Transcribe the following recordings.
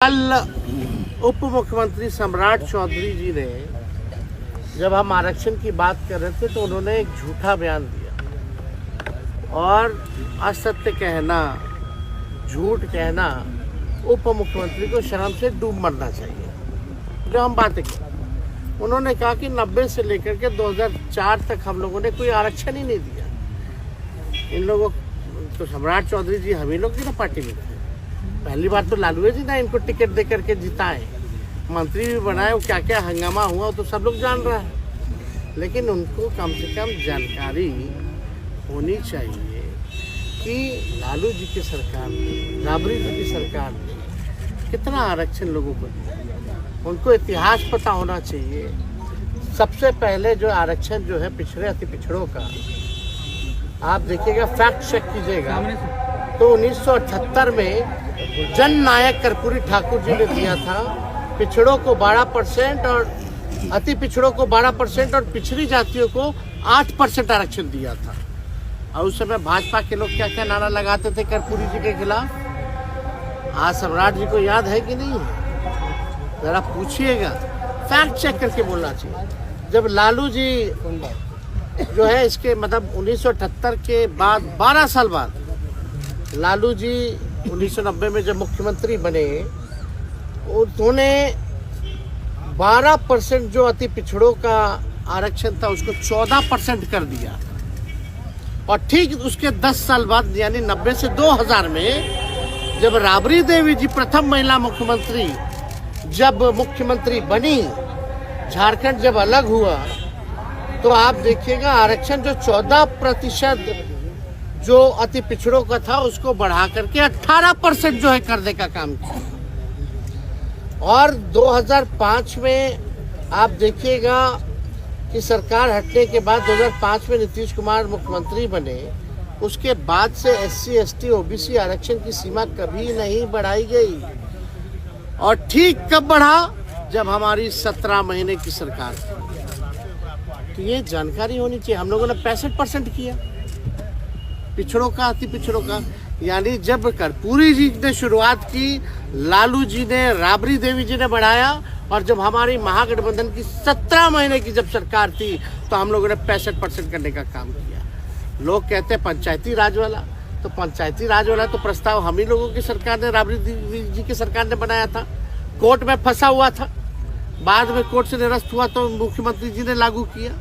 कल उप मुख्यमंत्री सम्राट चौधरी जी ने जब हम आरक्षण की बात कर रहे थे तो उन्होंने एक झूठा बयान दिया और असत्य कहना, झूठ कहना उप मुख्यमंत्री को शर्म से डूब मरना चाहिए। जो हम बातें की, उन्होंने कहा कि 90 से लेकर के 2004 तक हम लोगों ने कोई आरक्षण ही नहीं दिया। इन लोगों तो सम्राट चौधरी जी हम ही लोग की ना पार्टी में थे। पहली बार तो लालू जी ना इनको टिकट दे करके जिताए, मंत्री भी बनाए, वो क्या क्या हंगामा हुआ तो सब लोग जान रहा है। लेकिन उनको कम से कम जानकारी होनी चाहिए कि लालू जी की सरकार ने, राबड़ी जी की सरकार ने कितना आरक्षण लोगों को दिया। उनको इतिहास पता होना चाहिए। सबसे पहले जो आरक्षण जो है पिछड़े अति पिछड़ों का, आप देखिएगा, फैक्ट चेक कीजिएगा, तो 1978 में जन नायक कर्पूरी ठाकुर जी ने दिया था। पिछड़ों को 12% और अति पिछड़ों को 12% और पिछड़ी जातियों को 8% आरक्षण दिया था। और उस समय भाजपा के लोग क्या क्या नारा लगाते थे कर्पूरी जी के खिलाफ। आज सम्राट जी को याद है कि नहीं है? जरा पूछिएगा, फैक्ट चेक करके बोलना चाहिए। जब लालू जी जो है इसके मतलब 1978 के बाद 12 साल बाद लालू जी 1990 में जब मुख्यमंत्री बने, उन्होंने 12% जो अति पिछड़ों का आरक्षण था उसको 14% कर दिया। और ठीक उसके 10 साल बाद यानी 90 से 2000 में जब राबड़ी देवी जी प्रथम महिला मुख्यमंत्री जब मुख्यमंत्री बनी, झारखंड जब अलग हुआ, तो आप देखिएगा आरक्षण जो 14% जो अति पिछड़ों का था उसको बढ़ा करके 18% जो है करने का काम किया। और 2005 में आप देखिएगा कि सरकार हटने के बाद 2005 में नीतीश कुमार मुख्यमंत्री बने, उसके बाद से SC, ST, OBC आरक्षण की सीमा कभी नहीं बढ़ाई गई। और ठीक कब बढ़ा? जब हमारी 17 महीने की सरकार थी। तो ये जानकारी होनी चाहिए। हम लोगों ने 65% किया पिछड़ों का, अति पिछड़ों का। यानी जब कर्पूरी जी ने शुरुआत की, लालू जी ने, राबड़ी देवी जी ने बढ़ाया। और जब हमारी महागठबंधन की 17 महीने की जब सरकार थी तो हम लोगों ने 65% करने का काम किया। लोग कहते हैं पंचायती राज वाला, तो पंचायती राज वाला तो प्रस्ताव हम ही लोगों की सरकार ने, राबड़ी देवी जी की सरकार ने बनाया था। कोर्ट में फंसा हुआ था, बाद में कोर्ट से निरस्त हुआ तो मुख्यमंत्री जी ने लागू किया,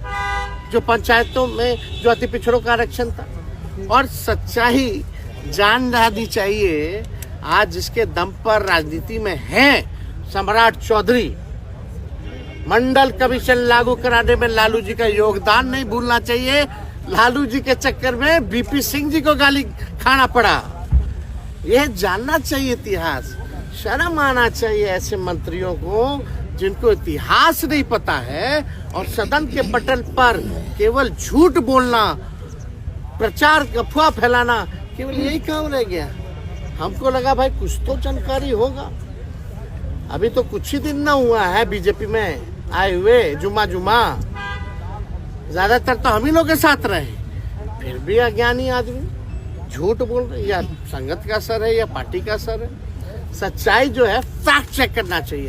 जो पंचायतों में जो अति पिछड़ों का आरक्षण था। और सच्चाई जान जानी चाहिए। आज जिसके दम पर राजनीति में है सम्राट चौधरी, मंडल कमीशन लागू कराने में लालू जी का योगदान नहीं भूलना चाहिए। लालू जी के चक्कर में BP सिंह जी को गाली खाना पड़ा। यह जानना चाहिए इतिहास। शर्म आना चाहिए ऐसे मंत्रियों को जिनको इतिहास नहीं पता है और सदन के पटल पर केवल झूठ बोलना, प्रचार अफवाह फैलाना, केवल यही काम रह गया। हमको लगा भाई कुछ तो जानकारी होगा। अभी तो कुछ ही दिन ना हुआ है बीजेपी में आए हुए, जुमा ज्यादातर तो हम ही लोग के साथ रहे, फिर भी अज्ञानी आदमी झूठ बोल रहे। या संगत का असर है या पार्टी का असर है। सच्चाई जो है फैक्ट चेक करना चाहिए।